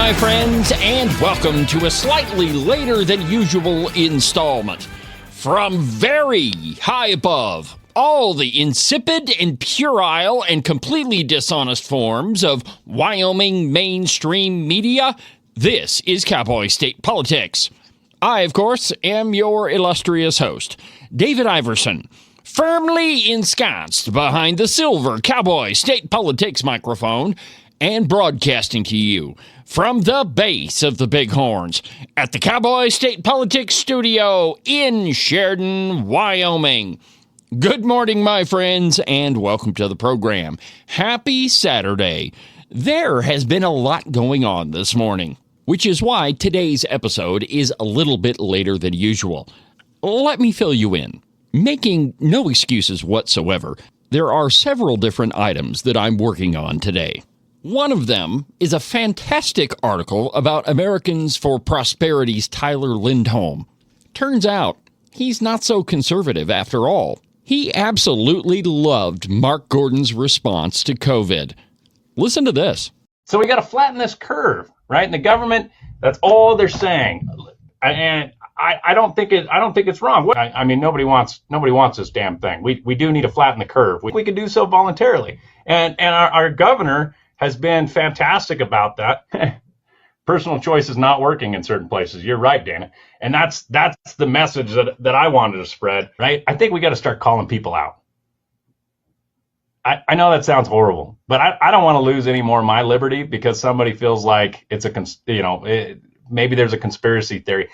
my friends, and welcome to a slightly later than usual installment from very high above all the insipid and puerile and completely dishonest forms of Wyoming mainstream media. This is Cowboy State Politics. I, of course, am your illustrious host, David Iverson, firmly ensconced behind the silver Cowboy State Politics microphone and broadcasting to you from the base of the Bighorns at the Cowboy State Politics Studio in Sheridan, Wyoming. Good morning, my friends, and welcome to the program. Happy Saturday. There has been a lot going on this morning, which is why today's episode is a little bit later than usual. Let me fill you in. Making no excuses whatsoever, there are several different items that I'm working on today. One of them is a fantastic article about Americans for Prosperity's Tyler Lindholm. Turns out, he's not so conservative after all. He absolutely loved Mark Gordon's response to COVID. Listen to this. So we got to flatten this curve, right? And the government, that's all they're saying. And I don't think it's wrong. I mean, nobody wants this damn thing. We do need to flatten the curve. We can do so voluntarily. And our governor has been fantastic about that. Personal choice is not working in certain places. You're right, Dana. And that's the message that I wanted to spread, right? I think we got to start calling people out. I know that sounds horrible, but I don't want to lose any more of my liberty because somebody feels like it's maybe there's a conspiracy theory.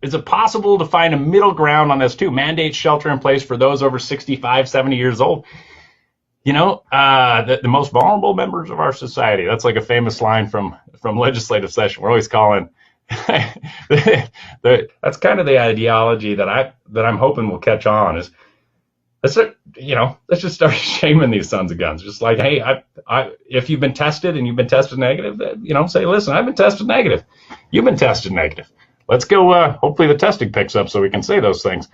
Is it possible to find a middle ground on this too? Mandate shelter in place for those over 65, 70 years old. You know, the most vulnerable members of our society. That's like a famous line from legislative session. We're always calling. That's kind of the ideology that I'm hoping will catch on. Is let's just start shaming these sons of guns. Just like, hey, if you've been tested and you've been tested negative, say, listen, I've been tested negative. You've been tested negative. Let's go. Hopefully the testing picks up so we can say those things.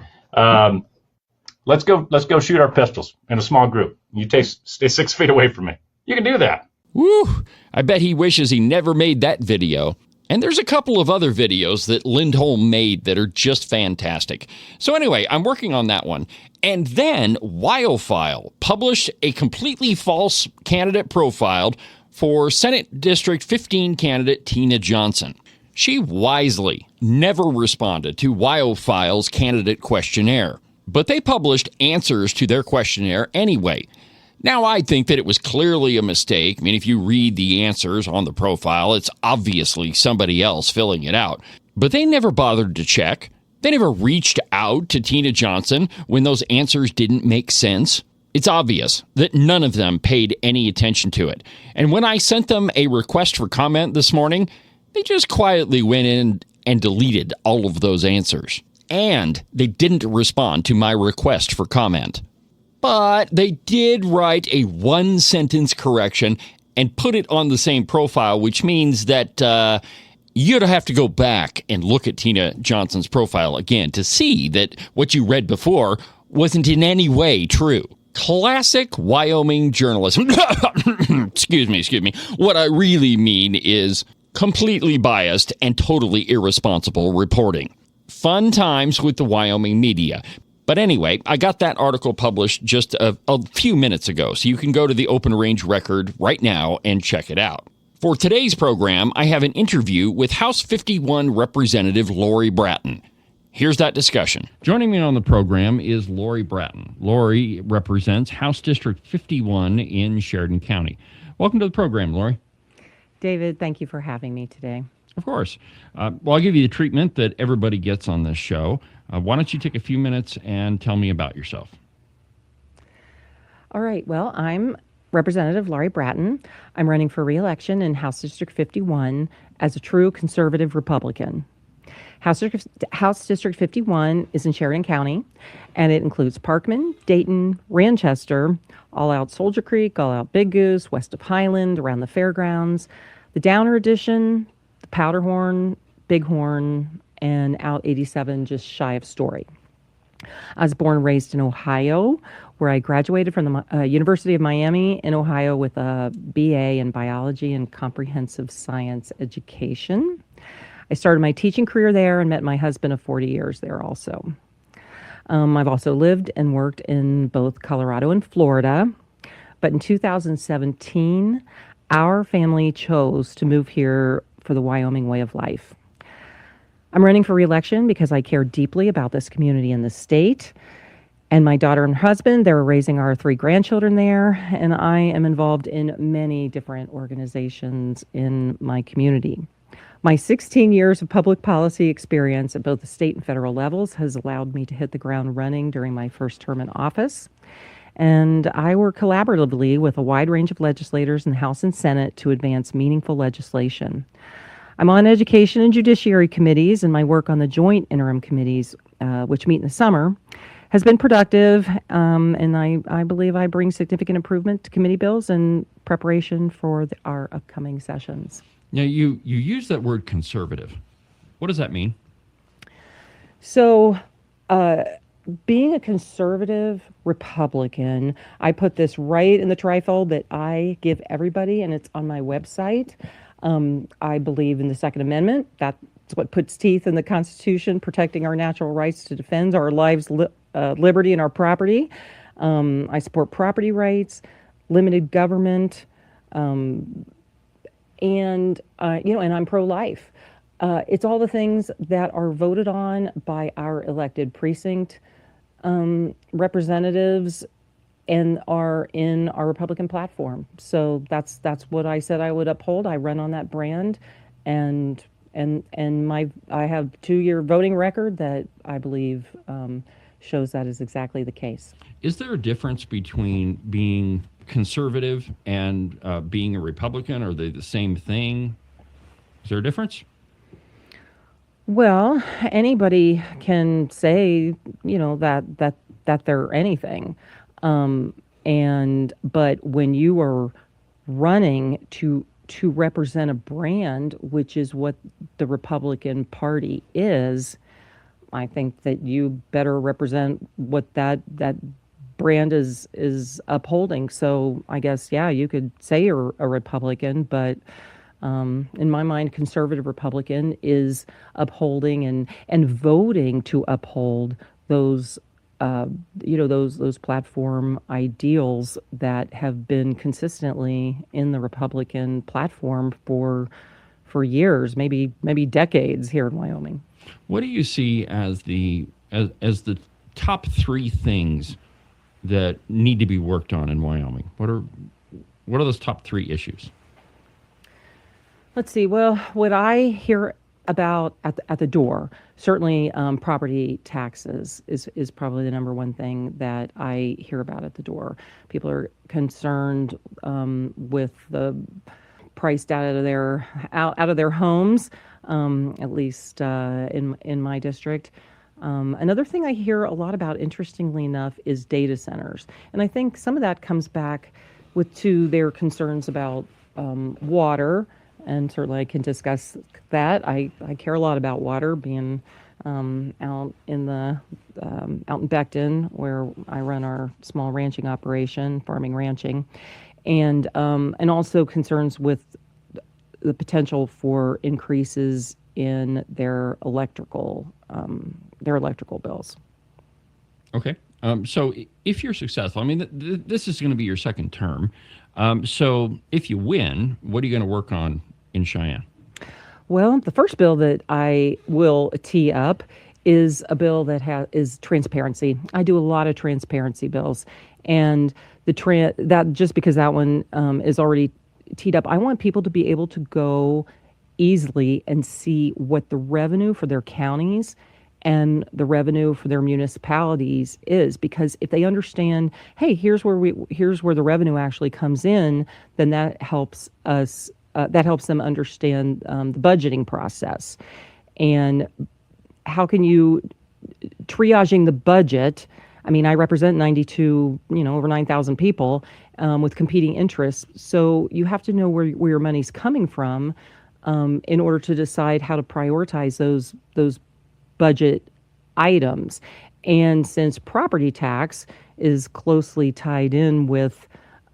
Let's go shoot our pistols in a small group. You stay 6 feet away from me. You can do that. Woo! I bet he wishes he never made that video. And there's a couple of other videos that Lindholm made that are just fantastic. So anyway, I'm working on that one. And then Wyofile published a completely false candidate profile for Senate District 15 candidate Tina Johnson. She wisely never responded to Wyofile's candidate questionnaire, but they published answers to their questionnaire anyway. Now, I think that it was clearly a mistake. I mean, if you read the answers on the profile, it's obviously somebody else filling it out. But they never bothered to check. They never reached out to Tina Johnson when those answers didn't make sense. It's obvious that none of them paid any attention to it. And when I sent them a request for comment this morning, they just quietly went in and deleted all of those answers. And they didn't respond to my request for comment. But they did write a one-sentence correction and put it on the same profile, which means that you'd have to go back and look at Tina Johnson's profile again to see that what you read before wasn't in any way true. Classic Wyoming journalism. Excuse me. What I really mean is completely biased and totally irresponsible reporting. Fun times with the Wyoming media. But anyway, I got that article published just a few minutes ago, so you can go to the Open Range Record right now and check it out. For today's program, I have an interview with House 51 Representative Laurie Bratten. Here's that discussion. Joining me on the program is Laurie Bratten. Laurie represents House District 51 in Sheridan County. Welcome to the program, Laurie. David, thank you for having me today. Of course. Well, I'll give you the treatment that everybody gets on this show. Why don't you take a few minutes and tell me about yourself? All right. Well, I'm Representative Laurie Bratten. I'm running for re-election in House District 51 as a true conservative Republican. House District 51 is in Sheridan County, and it includes Parkman, Dayton, Ranchester, all out Soldier Creek, all out Big Goose, west of Highland, around the fairgrounds, the Downer Addition, the Powderhorn, Bighorn, and out 87 just shy of Story. I was born and raised in Ohio, where I graduated from the University of Miami in Ohio with a BA in biology and comprehensive science education. I started my teaching career there and met my husband of 40 years there also. I've also lived and worked in both Colorado and Florida. But in 2017, our family chose to move here for the Wyoming way of life. I'm running for re-election because I care deeply about this community and the state. And my daughter and husband, they're raising our 3 grandchildren there. And I am involved in many different organizations in my community. My 16 years of public policy experience at both the state and federal levels has allowed me to hit the ground running during my first term in office. And I work collaboratively with a wide range of legislators in the House and Senate to advance meaningful legislation. I'm on education and judiciary committees, and my work on the joint interim committees, which meet in the summer, has been productive, and I believe I bring significant improvement to committee bills in preparation for our upcoming sessions. Now, you use that word conservative. What does that mean? So, being a conservative Republican, I put this right in the trifold that I give everybody, and it's on my website. I believe in the Second Amendment. That's what puts teeth in the Constitution, protecting our natural rights to defend our lives, liberty, and our property. I support property rights, limited government, and I'm pro-life. It's all the things that are voted on by our elected precinct representatives and are in our Republican platform. So that's what I said I would uphold. I run on that brand, and I have 2-year voting record that I believe shows that is exactly the case. Is there a difference between being conservative and being a Republican? Are they the same thing? Is there a difference? Well, anybody can say, that they're anything. But when you are running to represent a brand, which is what the Republican Party is, I think that you better represent what that brand is upholding. So I guess, yeah, you could say you're a Republican, but in my mind, conservative Republican is upholding and voting to uphold those those platform ideals that have been consistently in the Republican platform for years, maybe decades here in Wyoming. What do you see as the top 3 things that need to be worked on in Wyoming? What are those top 3 issues? Let's see. Well, what I hear about at the door, certainly property taxes is probably the number one thing that I hear about at the door. People are concerned with the price out of their homes, at least in my district. Another thing I hear a lot about, interestingly enough, is data centers, and I think some of that comes back to their concerns about water. And certainly I can discuss that. I care a lot about water, being out in Becton, where I run our small ranching operation, farming ranching, and also concerns with the potential for increases in their electrical bills. Okay. So if you're successful, I mean, this is going to be your second term. So if you win, what are you going to work on in Cheyenne? Well, the first bill that I will tee up is a bill that is transparency. I do a lot of transparency bills, and that just because that one is already teed up, I want people to be able to go easily and see what the revenue for their counties and the revenue for their municipalities is, because if they understand, hey, here's where the revenue actually comes in, then that helps us. That helps them understand the budgeting process, and how can you triaging the budget. I mean, I represent 92, over 9,000 people with competing interests. So you have to know where your money's coming from in order to decide how to prioritize those budget items. And since property tax is closely tied in with,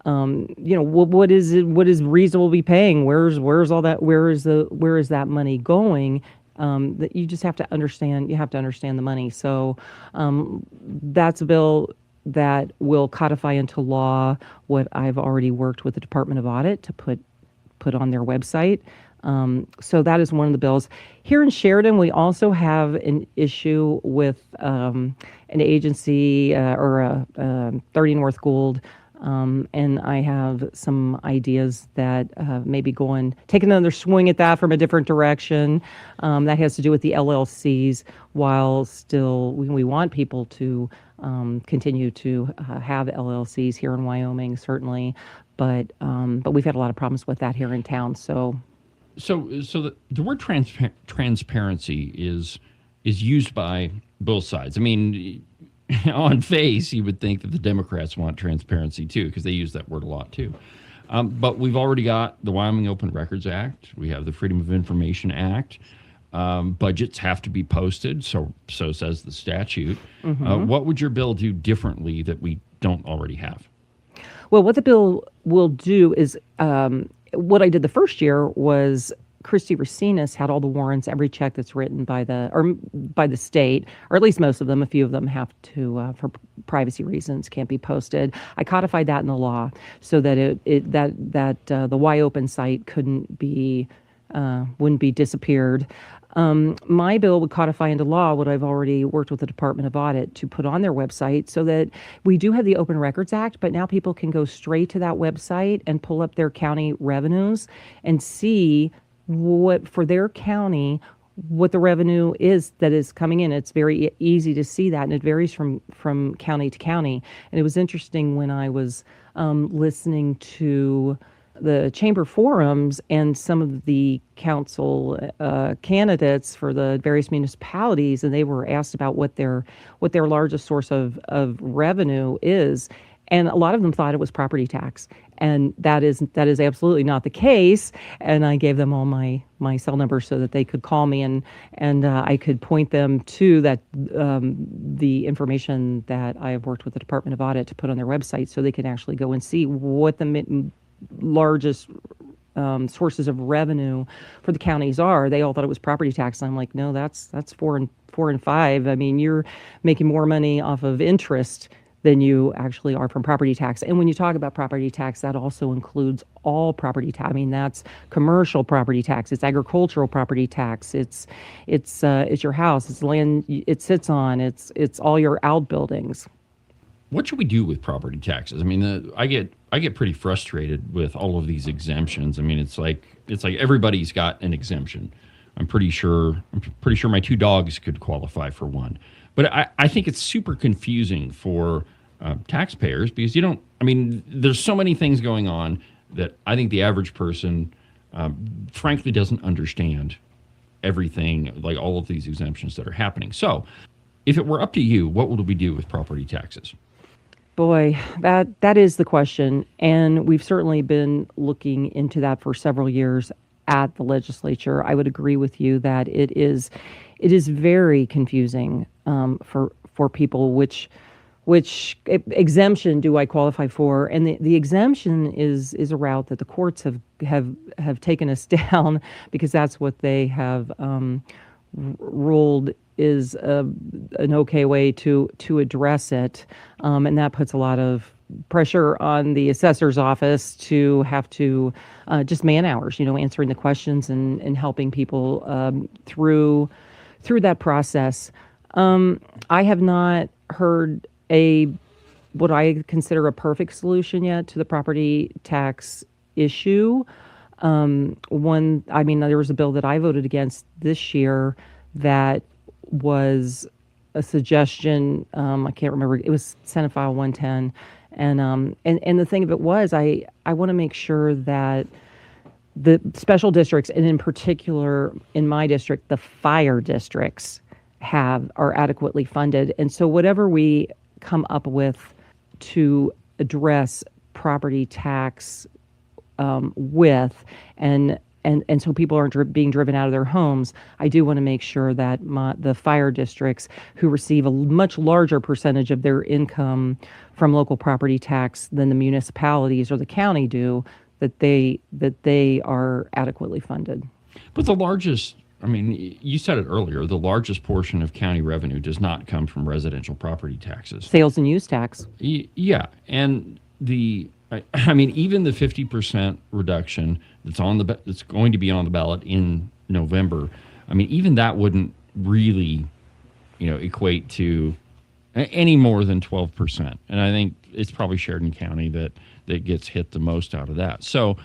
what is it? What is reasonable to be paying? Where's all that? Where is that money going? That you just have to understand. You have to understand the money. So that's a bill that will codify into law what I've already worked with the Department of Audit to put on their website. So that is one of the bills. Here in Sheridan, we also have an issue with an agency or a 30 North Gould. And I have some ideas that maybe take another swing at that from a different direction. That has to do with the LLCs, while still we want people to continue to have LLCs here in Wyoming, certainly. But we've had a lot of problems with that here in town. So the word transparency is used by both sides. I mean, on face, you would think that the Democrats want transparency too, because they use that word a lot too. But we've already got the Wyoming Open Records Act. We have the Freedom of Information Act. Budgets have to be posted, so says the statute. What would your bill do differently that we don't already have? Well, what the bill will do is what I did the first year was Christy Racinas had all the warrants, every check that's written by the state, or at least most of them. A few of them have to, for privacy reasons, can't be posted. I codified that in the law so that the Y-Open site wouldn't be disappeared. My bill would codify into law what I've already worked with the Department of Audit to put on their website, so that we do have the Open Records Act, but now people can go straight to that website and pull up their county revenues and see what for their county what the revenue is that is coming in. It's very easy to see that, and it varies from county to county. And it was interesting when I was listening to the chamber forums and some of the council candidates for the various municipalities, and they were asked about what their largest source of revenue is. And a lot of them thought it was property tax, and that is absolutely not the case. And I gave them all my cell numbers so that they could call me, and I could point them to that the information that I have worked with the Department of Audit to put on their website, so they can actually go and see what the largest sources of revenue for the counties are. They all thought it was property tax. And I'm like, no, that's 4 and 5. I mean, you're making more money off of interest than you actually are from property tax. And when you talk about property tax, that also includes all property tax. I mean, that's commercial property tax, it's agricultural property tax, it's your house, it's land it sits on, it's all your outbuildings. What should we do with property taxes? I mean, I get pretty frustrated with all of these exemptions. I mean, it's like everybody's got an exemption. I'm pretty sure my 2 dogs could qualify for one. But I think it's super confusing for taxpayers, because there's so many things going on that I think the average person frankly doesn't understand everything, like all of these exemptions that are happening. So if it were up to you, what would we do with property taxes? Boy, that is the question. And we've certainly been looking into that for several years at the legislature. I would agree with you that it is very confusing for people, which exemption do I qualify for? And the exemption is a route that the courts have taken us down, because that's what they have ruled is an okay way to address it, and that puts a lot of pressure on the assessor's office to have to just man hours, answering the questions and helping people through that process. I have not heard what I consider a perfect solution yet to the property tax issue. There was a bill that I voted against this year that was a suggestion. I can't remember. It was Senate File 110. And the thing of it was, I want to make sure that the special districts, and in particular in my district, the fire districts, are adequately funded. And so whatever we come up with to address property tax with, and and so people aren't being driven out of their homes, I do want to make sure that the fire districts who receive a much larger percentage of their income from local property tax than the municipalities or the county do, that they are adequately funded. But the largest, I mean, you said it earlier, the largest portion of county revenue does not come from residential property taxes. Sales and use tax. Yeah, and I mean, even the 50% reduction that's going to be on the ballot in November, I mean, even that wouldn't really, equate to any more than 12%. And I think it's probably Sheridan County that gets hit the most out of that. So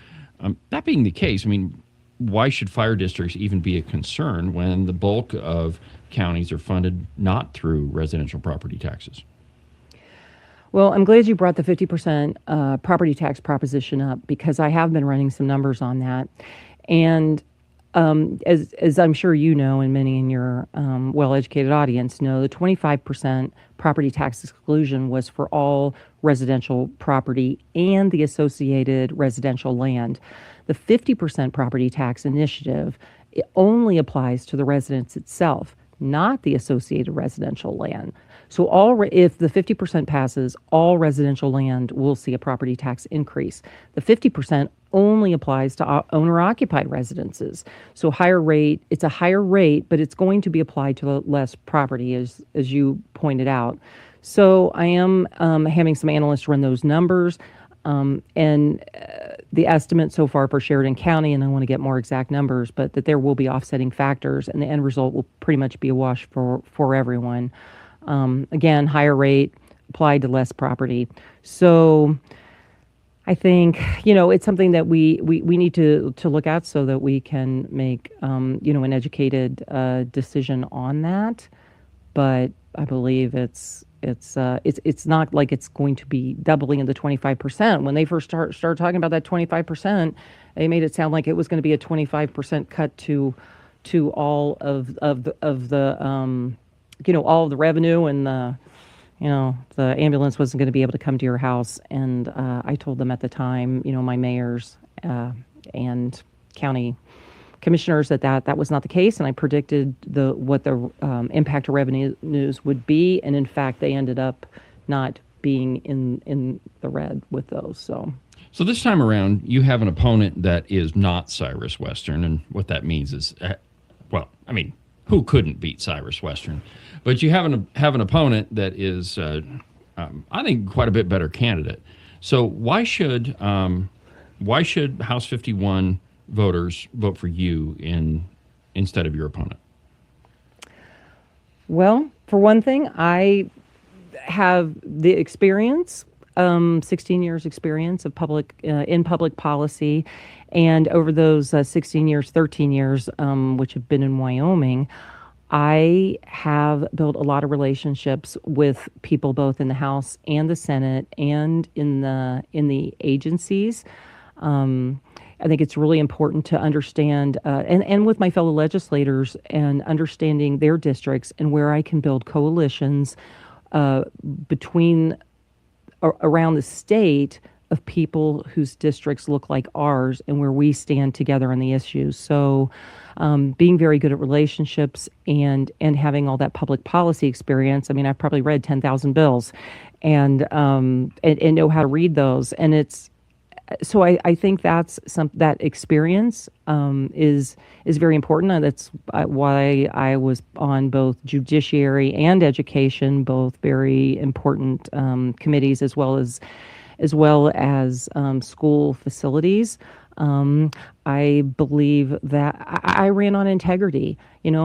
that being the case, I mean, why should fire districts even be a concern when the bulk of counties are funded not through residential property taxes? Well, I'm glad you brought the 50% property tax proposition up, because I have been running some numbers on that. And as I'm sure you know, and many in your well-educated audience know, the 25% property tax exclusion was for all residential property and the associated residential land. The 50% property tax initiative, it only applies to the residence itself, not the associated residential land. So if the 50% passes, all residential land will see a property tax increase. The 50% only applies to owner-occupied residences. So it's a higher rate, but it's going to be applied to less property, as you pointed out. So I am having some analysts run those numbers. And the estimate so far for Sheridan County, and I want to get more exact numbers, but that there will be offsetting factors, and the end result will pretty much be a wash for everyone. Again, higher rate applied to less property. So I think, it's something that we need to look at so that we can make, an educated decision on that. But I believe it's not like it's going to be doubling into 25%. When they first started talking about that 25%, they made it sound like it was going to be a 25% cut to all of the all of the revenue, and the ambulance wasn't going to be able to come to your house. And I told them at the time, my mayors and county commissioners that was not the case, and I predicted what the impact to revenues would be, and in fact they ended up not being in the red with those. So this time around, you have an opponent that is not Cyrus Western, and what that means is, who couldn't beat Cyrus Western? But you have an opponent that is, I think, quite a bit better candidate. So why should House 51 voters vote for you instead of your opponent? Well, for one thing, I have the experience, 16 years experience of in public policy, and over those 16 years, 13 years, which have been in Wyoming, I have built a lot of relationships with people both in the House and the Senate and in the agencies. I think it's really important to understand, and with my fellow legislators, and understanding their districts and where I can build coalitions around the state of people whose districts look like ours and where we stand together on the issues. So being very good at relationships and having all that public policy experience. I mean, I've probably read 10,000 bills and know how to read those. And so I think that experience is very important. That's why I was on both judiciary and education, both very important committees, as well as school facilities. I believe that I ran on integrity and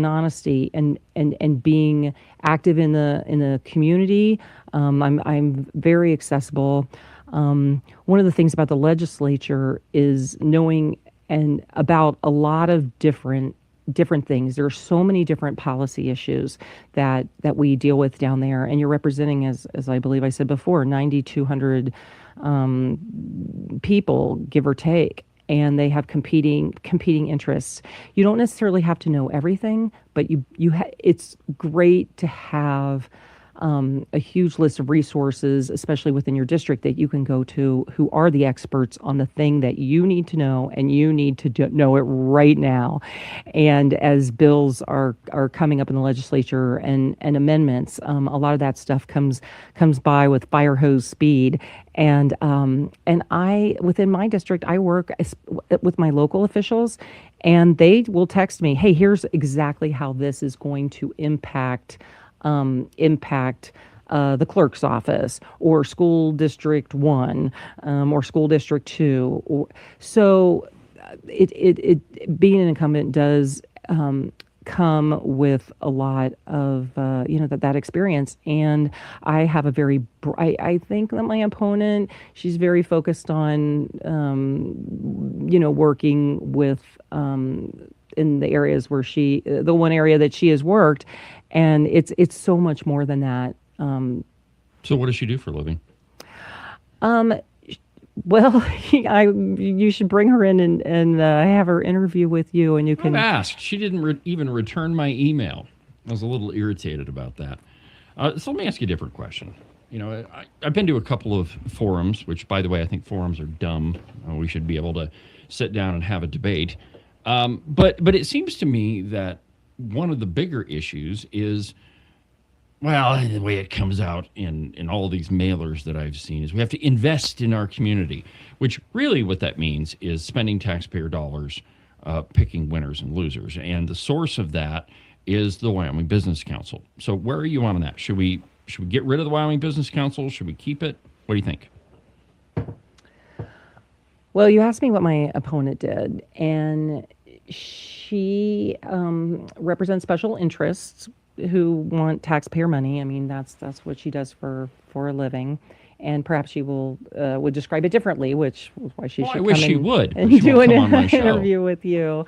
honesty, and being active in the community. I'm very accessible. One of the things about the legislature is knowing and about a lot of different things. There are so many different policy issues that we deal with down there, and you're representing, as I believe I said before, 9,200 people, give or take, and they have competing interests. You don't necessarily have to know everything, but it's great to have a huge list of resources, especially within your district, that you can go to who are the experts on the thing that you need to know, and you need to know it right now. And as bills are coming up in the legislature and amendments, a lot of that stuff comes by with fire hose speed. And I, within my district, I work with my local officials, and they will text me, "Hey, here's exactly how this is going to impact the clerk's office, or school district 1, or school district 2." So it being an incumbent does come with a lot of that experience. And I have I think that my opponent, she's very focused on working with in the areas where the one area that she has worked, and it's so much more than that. So what does she do for a living? Well, you should bring her in and have her interview with you, and you can. I've asked. She didn't even return my email. I was a little irritated about that. So let me ask you a different question. I've been to a couple of forums, which, by the way, I think forums are dumb. We should be able to sit down and have a debate. But it seems to me that one of the bigger issues is, well, the way it comes out in all these mailers that I've seen, is we have to invest in our community, which really what that means is spending taxpayer dollars picking winners and losers. And the source of that is the Wyoming Business Council. So where are you on that? Should we get rid of the Wyoming Business Council? Should we keep it? What do you think? Well, you asked me what my opponent did, and she represents special interests who want taxpayer money. I mean, that's what she does for a living, and perhaps she would describe it differently, which is why she should I wish she would do an on my show. Interview with you.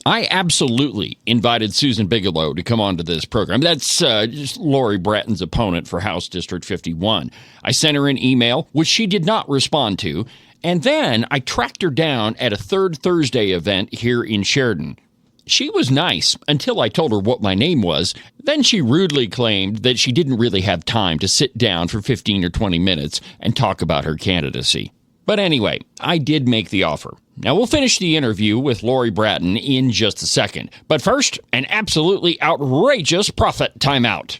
I absolutely invited Susan Bigelow to come onto this program. That's just Laurie Bratten's opponent for House District 51. I sent her an email, which she did not respond to, and then I tracked her down at a Third Thursday event here in Sheridan. She was nice until I told her what my name was. Then she rudely claimed that she didn't really have time to sit down for 15 or 20 minutes and talk about her candidacy. But anyway, I did make the offer. Now, we'll finish the interview with Laurie Bratten in just a second. But first, an absolutely outrageous profit timeout.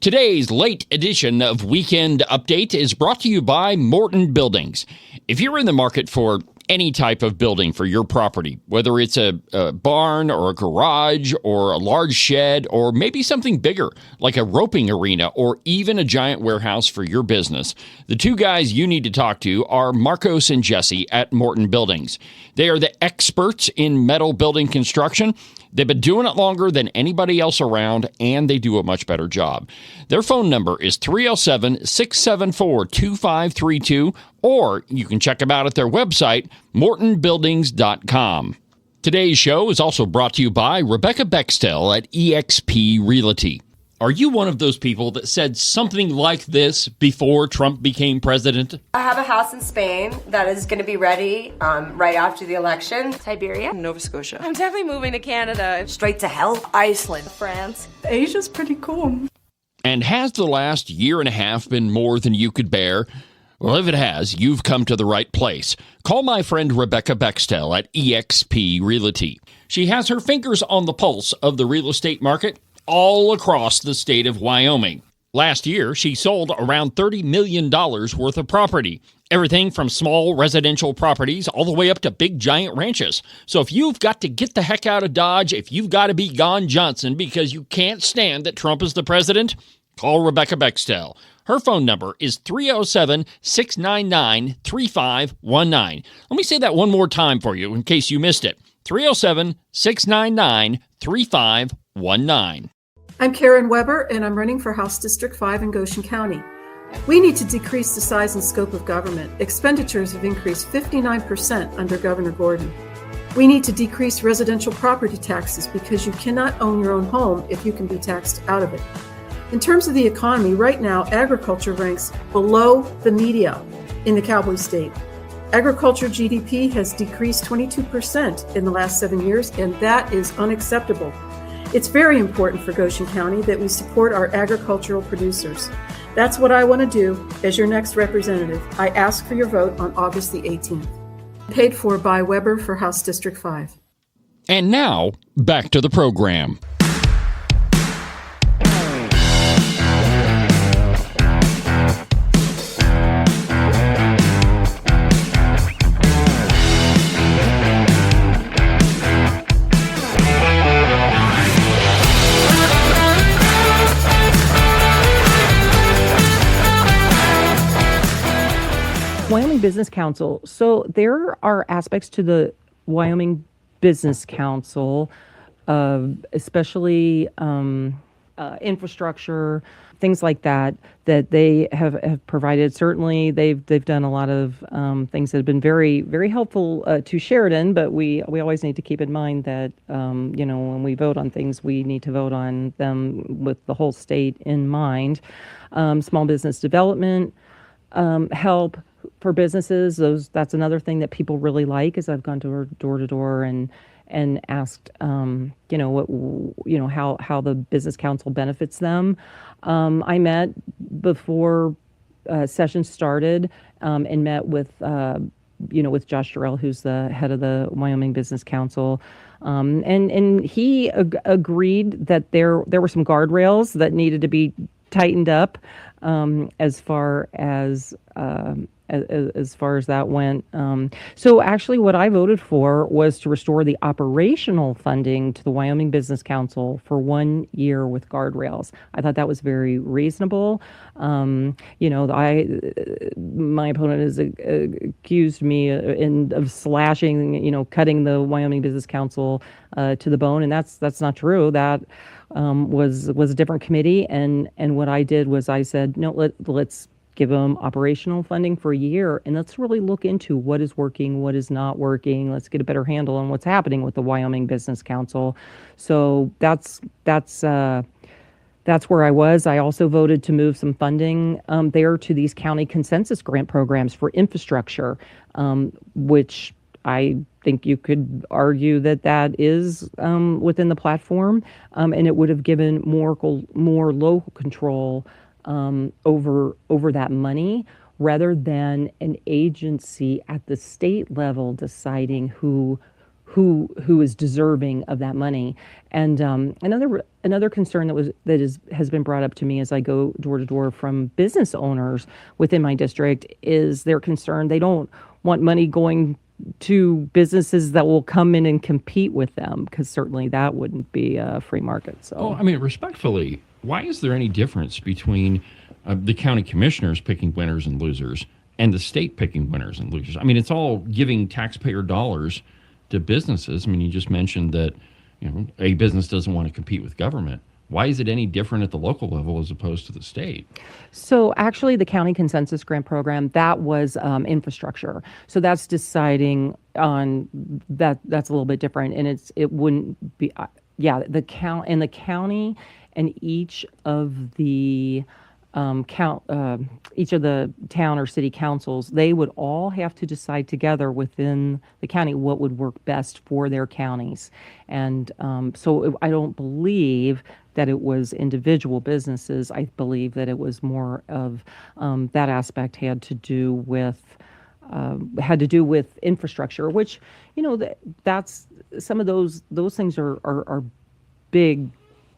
Today's late edition of Weekend Update is brought to you by Morton Buildings. If you're in the market for any type of building for your property, whether it's a barn or a garage or a large shed or maybe something bigger like a roping arena or even a giant warehouse for your business, the two guys you need to talk to are Marcos and Jesse at Morton Buildings. They are the experts in metal building construction. They've been doing it longer than anybody else around, and they do a much better job. Their phone number is 307-674-2532, or you can check them out at their website, mortonbuildings.com. Today's show is also brought to you by Rebecca Bextel at eXp Realty. Are you one of those people that said something like this before Trump became president? I have a house in Spain that is going to be ready right after the election. Siberia. Nova Scotia. I'm definitely moving to Canada. Straight to hell. Iceland. France. Asia's pretty cool. And has the last year and a half been more than you could bear? Well, if it has, you've come to the right place. Call my friend Rebecca Bextel at eXp Realty. She has her fingers on the pulse of the real estate market all across the state of Wyoming. Last year, she sold around $30 million worth of property. Everything from small residential properties all the way up to big giant ranches. So if you've got to get the heck out of Dodge, if you've got to be gone Johnson because you can't stand that Trump is the president, call Rebecca Bextel. Her phone number is 307-699-3519. Let me say that one more time for you in case you missed it. 307-699-3519. I'm Karen Weber, and I'm running for House District 5 in Goshen County. We need to decrease the size and scope of government. Expenditures have increased 59% under Governor Gordon. We need to decrease residential property taxes because you cannot own your own home if you can be taxed out of it. In terms of the economy, right now, agriculture ranks below the media in the Cowboy State. Agriculture GDP has decreased 22% in the last 7 years, and that is unacceptable. It's very important for Goshen County that we support our agricultural producers. That's what I want to do as your next representative. I ask for your vote on August the 18th. Paid for by Weber for House District 5. And now, back to the program. Wyoming Business Council. So there are aspects to the Wyoming Business Council, especially infrastructure, things like that, that they have provided. Certainly, they've done a lot of things that have been very, very helpful to Sheridan. But we always need to keep in mind that when we vote on things, we need to vote on them with the whole state in mind. Small business development help for businesses. That's another thing that people really like. Is I've gone door to door and asked, how the business council benefits them. I met before session started and met with Josh Jarrell, who's the head of the Wyoming Business Council. And he agreed that there were some guardrails that needed to be tightened up as far as that went. So actually what I voted for was to restore the operational funding to the Wyoming Business Council for 1 year with guardrails. I thought that was very reasonable. My opponent has accused me of slashing, cutting the Wyoming Business Council to the bone, and that's not true. That was a different committee, and what I did was I said, no, let's give them operational funding for a year, and let's really look into what is working, what is not working. Let's get a better handle on what's happening with the Wyoming Business Council. So that's where I was. I also voted to move some funding there to these county consensus grant programs for infrastructure, which I think you could argue that is within the platform, and it would have given more local control over that money, rather than an agency at the state level deciding who is deserving of that money. And another concern has been brought up to me as I go door to door from business owners within my district is their concern. They don't want money going to businesses that will come in and compete with them, because certainly that wouldn't be a free market. So, respectfully, why is there any difference between the county commissioners picking winners and losers and the state picking winners and losers? It's all giving taxpayer dollars to businesses. You just mentioned that a business doesn't want to compete with government. Why is it any different at the local level as opposed to the state? So actually, the county consensus grant program, that was infrastructure. So that's deciding on that. That's a little bit different, and it wouldn't be the county and each of the each of the town or city councils, they would all have to decide together within the county what would work best for their counties. And so I don't believe that it was individual businesses. I believe that it was more of that aspect had to do with infrastructure, which that's some of those things are big,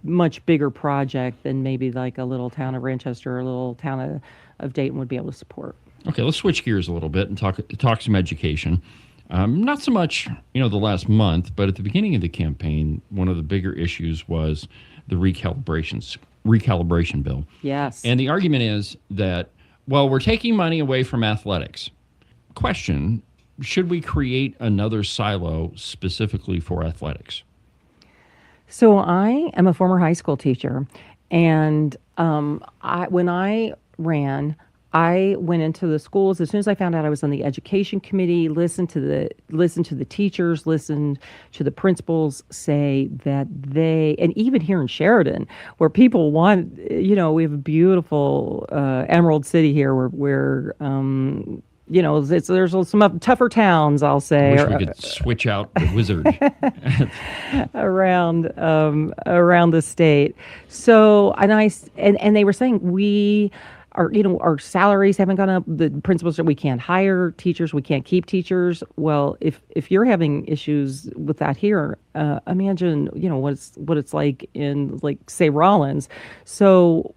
much bigger project than maybe like a little town of Manchester or a little town of Dayton would be able to support. Okay, let's switch gears a little bit and talk some education. Not so much, the last month, but at the beginning of the campaign, one of the bigger issues was the recalibration bill. Yes. And the argument is that, we're taking money away from athletics. Question, should we create another silo specifically for athletics? So I am a former high school teacher, and when I ran, I went into the schools as soon as I found out I was on the education committee. Listened to the teachers, listened to the principals say that and even here in Sheridan, where people want, we have a beautiful Emerald City here, where there's some tougher towns, I'll say. I wish we could switch out the wizard. around the state. So, and they were saying our salaries haven't gone up. The principals said we can't hire teachers, we can't keep teachers. Well, if you're having issues with that here, imagine what it's like in, like, say, Rollins. So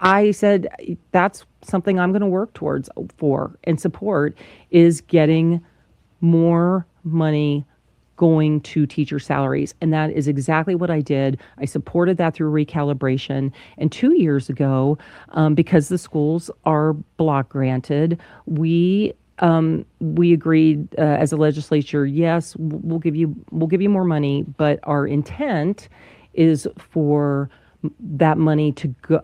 I said that's something I'm going to work towards for and support, is getting more money going to teacher salaries. And that is exactly what I did. I supported that through recalibration. And 2 years ago, because the schools are block granted, we agreed as a legislature, yes, we'll give you more money, but our intent is for that money to go,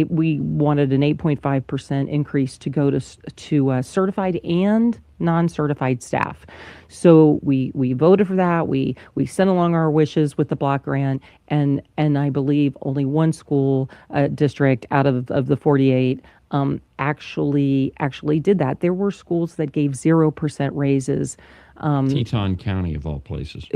we wanted an 8.5% increase to go to certified and non-certified staff. So we voted for that. We sent along our wishes with the block grant, and I believe only one school district out of the 48 actually did that. There were schools that gave 0% raises. Teton County, of all places,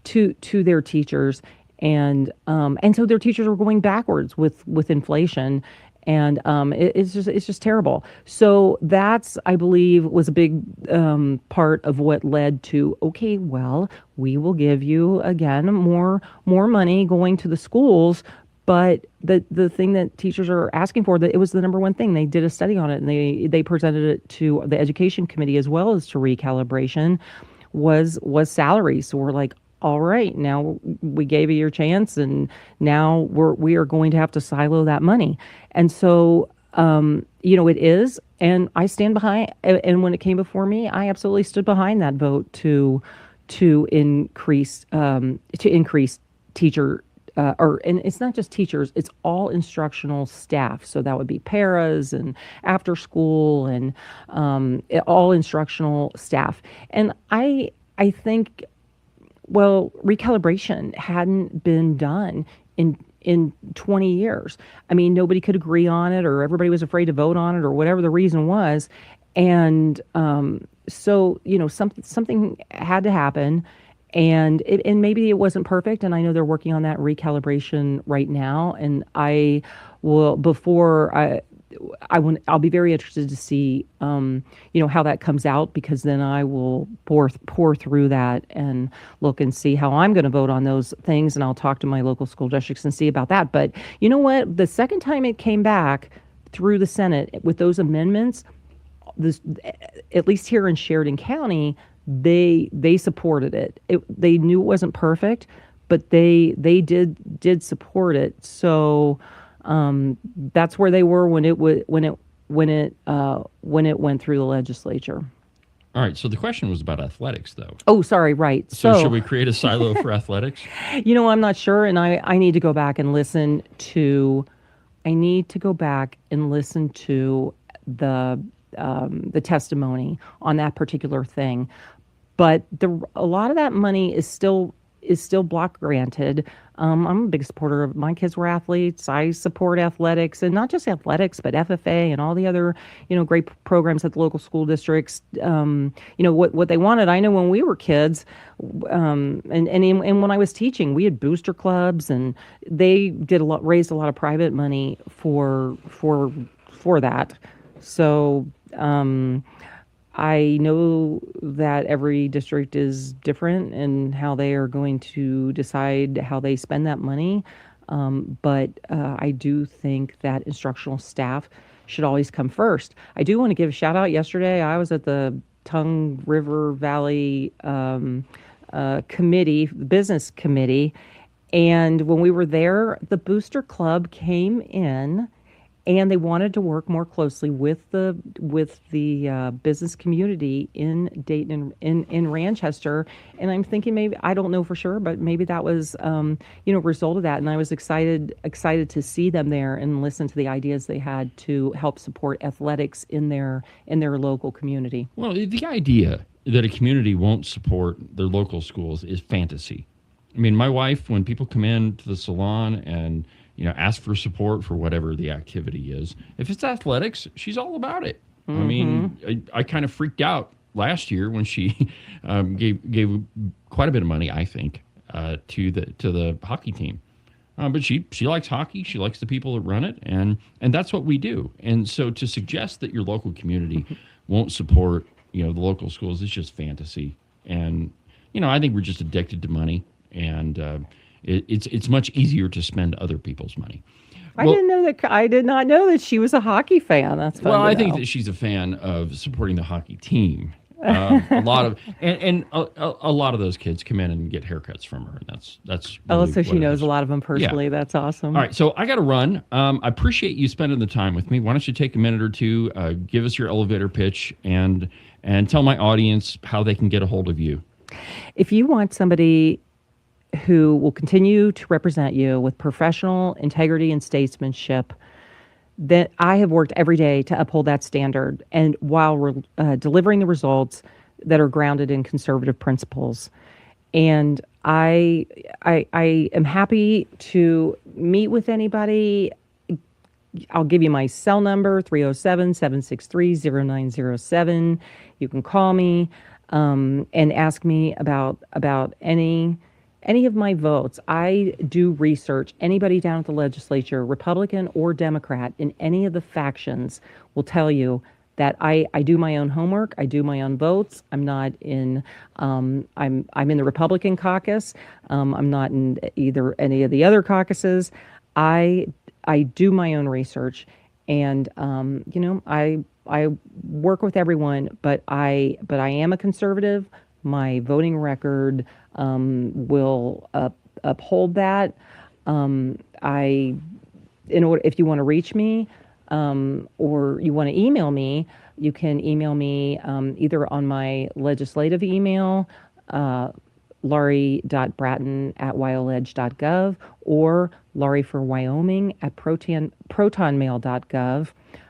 to their teachers. And so their teachers were going backwards with inflation, and it's just terrible. So that's, I believe, was a big part of what led to, okay, well, we will give you again more money going to the schools. But the thing that teachers are asking for, that it was the number one thing. They did a study on it, and they presented it to the education committee as well as to recalibration, was salaries. So we're like, all right, now we gave you your chance, and now we are going to have to silo that money. And so, it is, and I stand behind. And when it came before me, I absolutely stood behind that vote to increase teacher. And it's not just teachers, it's all instructional staff. So that would be paras and after school and all instructional staff. And I think, well, recalibration hadn't been done in 20 years. I mean, nobody could agree on it, or everybody was afraid to vote on it, or whatever the reason was. And so, something had to happen. And maybe it wasn't perfect, and I know they're working on that recalibration right now. And I will, I'll be very interested to see, how that comes out, because then I will pour through that and look and see how I'm going to vote on those things, and I'll talk to my local school districts and see about that. But you know what? The second time it came back through the Senate with those amendments, at least here in Sheridan County, they supported it. They knew it wasn't perfect, but they did support it. So that's where they were when it went through the legislature. All right. So the question was about athletics, though. Oh, sorry. Right. So should we create a silo for athletics? I'm not sure, and I need to go back and listen to. I need to go back and listen to the testimony on that particular thing. But a lot of that money is still block granted. I'm a big supporter of, my kids were athletes. I support athletics, and not just athletics, but FFA and all the other, great programs at the local school districts. What they wanted. I know when we were kids, and when I was teaching, we had booster clubs, and they raised a lot of private money for that. So, I know that every district is different in how they are going to decide how they spend that money. But I do think that instructional staff should always come first. I do want to give a shout out. Yesterday, I was at the Tongue River Valley committee, the business committee. And when we were there, the Booster Club came in, and they wanted to work more closely with the business community in Dayton and in Ranchester. And I'm thinking, maybe, I don't know for sure, but maybe that was a result of that. And I was excited to see them there and listen to the ideas they had to help support athletics in their local community. Well, the idea that a community won't support their local schools is fantasy. I mean, my wife, when people come in to the salon and ask for support for whatever the activity is, if it's athletics, she's all about it. I mean, I kind of freaked out last year when she gave quite a bit of money, I think, to the hockey team. But she likes hockey. She likes the people that run it, and that's what we do. And so to suggest that your local community won't support, the local schools is just fantasy. And I think we're just addicted to money, and it's much easier to spend other people's money. I did not know that she was a hockey fan. That's fun. Well, to I know. think that she's a fan of supporting the hockey team. A lot of a lot of those kids come in and get haircuts from her, and that's really so she what it knows is. a lot of them personally. Yeah. That's awesome. All right, so I got to run. I appreciate you spending the time with me. Why don't you take a minute or two, give us your elevator pitch, and tell my audience how they can get a hold of you. If you want somebody who will continue to represent you with professional integrity and statesmanship, that I have worked every day to uphold that standard, and while we're delivering the results that are grounded in conservative principles. And I am happy to meet with anybody. I'll give you my cell number, 307-763-0907. You can call me and ask me about any of my votes. I do research. Anybody down at the legislature, Republican or Democrat, in any of the factions will tell you that I do my own homework. I do my own votes. I'm not in. I'm in the Republican caucus. I'm not in either any of the other caucuses. I do my own research, and I work with everyone. But I am a conservative. My voting record will uphold that. If you want to reach me, or you want to email me, you can email me either on my legislative email, laurie.bratten@wyoledge.gov, or laurieforwyoming@protonmail.gov.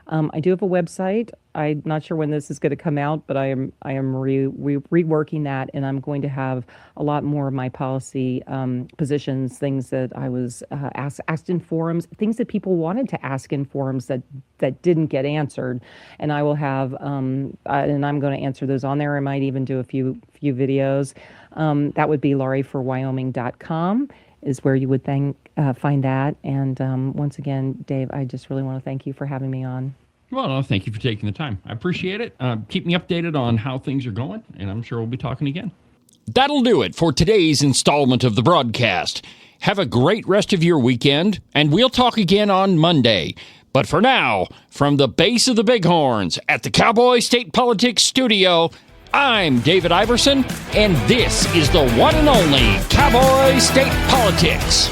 I do have a website. I'm not sure when this is going to come out, but I am reworking that, and I'm going to have a lot more of my policy positions, things that I was asked in forums, things that people wanted to ask in forums that didn't get answered, and I will have and I'm going to answer those on there. I might even do a few videos. That would be laurieforwyoming.com is where you would find that. And once again, Dave, I just really want to thank you for having me on. Well, no, thank you for taking the time. I appreciate it. Keep me updated on how things are going, and I'm sure we'll be talking again. That'll do it for today's installment of the broadcast. Have a great rest of your weekend, and we'll talk again on Monday. But for now, from the base of the Bighorns at the Cowboy State Politics Studio, I'm David Iverson, and this is the one and only Cowboy State Politics.